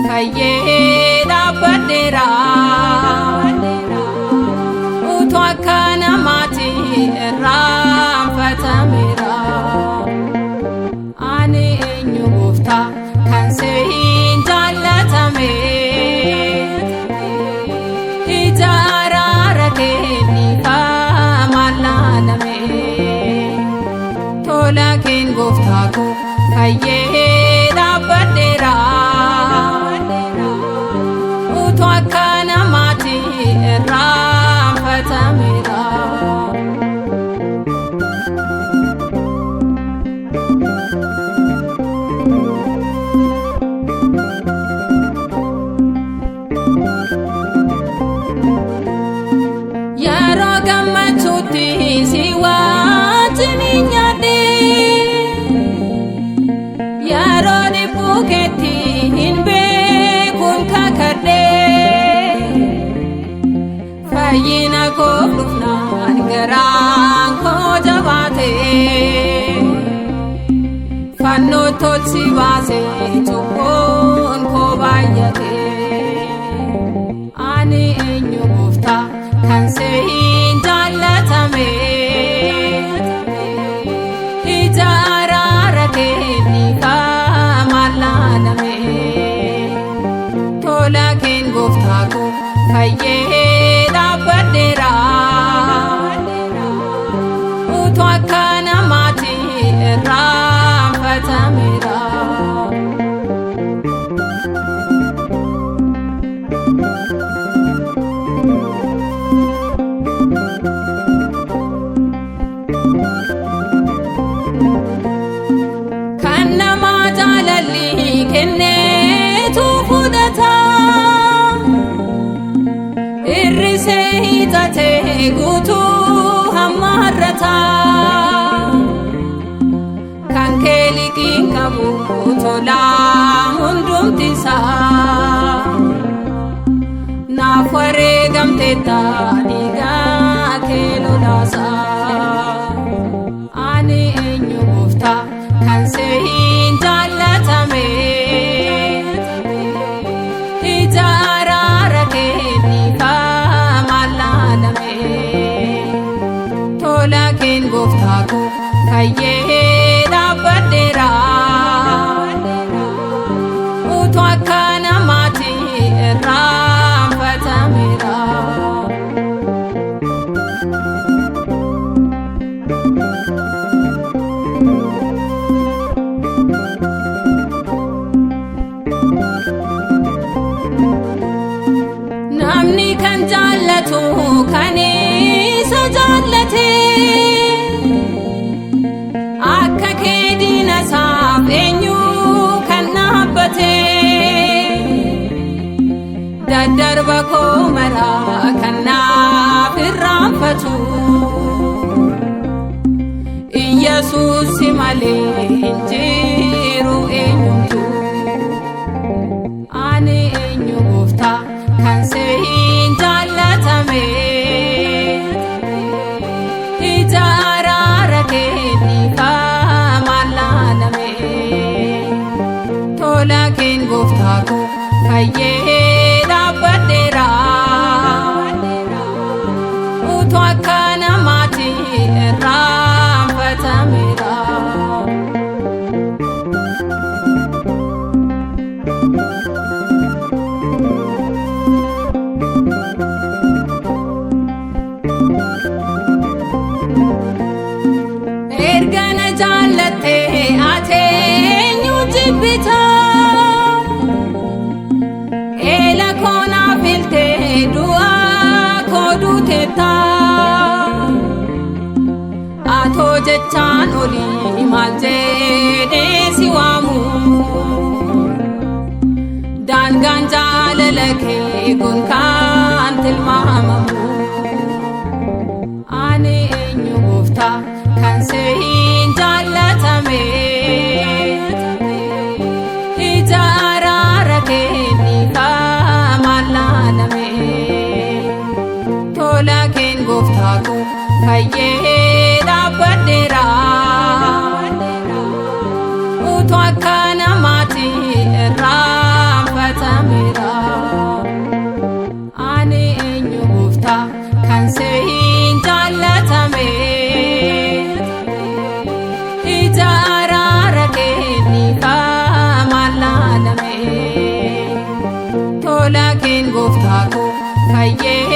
Kayyee dhaabbadeera utuu akka namaatti irraanfatameera. Ani eenyu gooftaa kan seehin jaallatame ija araara keetiif maal laalame. Tola keen gooftaa koo kayyee dhaabbadeera. Yeroo gammachuutti si wajjin nyaadhe yeroo dhibbuu keetti hin beekuun kakadhe. Fayyina koo dhufnaan garaan koo jabaate fannoo tolchi baase cubbuun koo baay'ate. Ani eenyu gooftaa kan seehin jaallatame ija araara keetiif maal laalame. Tola keen gooftaa koo kayyee dhaabbadeera utuu akka namaatti irraanfatameera. Kan nama jaalalli kenneetu fudhata irrisee hiixatee guutuu hammaarrata. Kan kee liqiin qabu tolaa hundumtisaa naaf wareegamteetta dhiigaa kee lolaasa. Ani eenyu gooftaa kan seehin jaallatame ija araara keetiif maal laalame. Tola keen gooftaa koo kayyee dhaabbadeera utuu akka namaatti irraanfatameera. Namni kan jaallatu kan isa jaallate akka kee diina isaaf eenyu kan dhaabbate. Daddarba koo maraa kan naaf irraanfatu Iyyesuus malee hin jiru eenyutu. Ani eenyu gooftaa kan seehin jaallatame ija araara keetiif maal laalame. Tola keen gooftaa koo kayyee dhaabbadeera utuu akka namaatti irraanfatameera. koona filtee du'aa koo duuteetta atoo jechaan olii maal jedhee si waamu daangaan jaalala kee kun kan tilmaamamu ani eenyu gooftaa kan siin jaallatame ija araara keetiif maalaalame tola keen gooftaa koo fayyee dhaabbadheera utuu akka namaatti irraanfatameera ani eenyu gooftaa kan siin jaallatame ija araara keetiif maalaalame tola keen gooftaa koo fayyee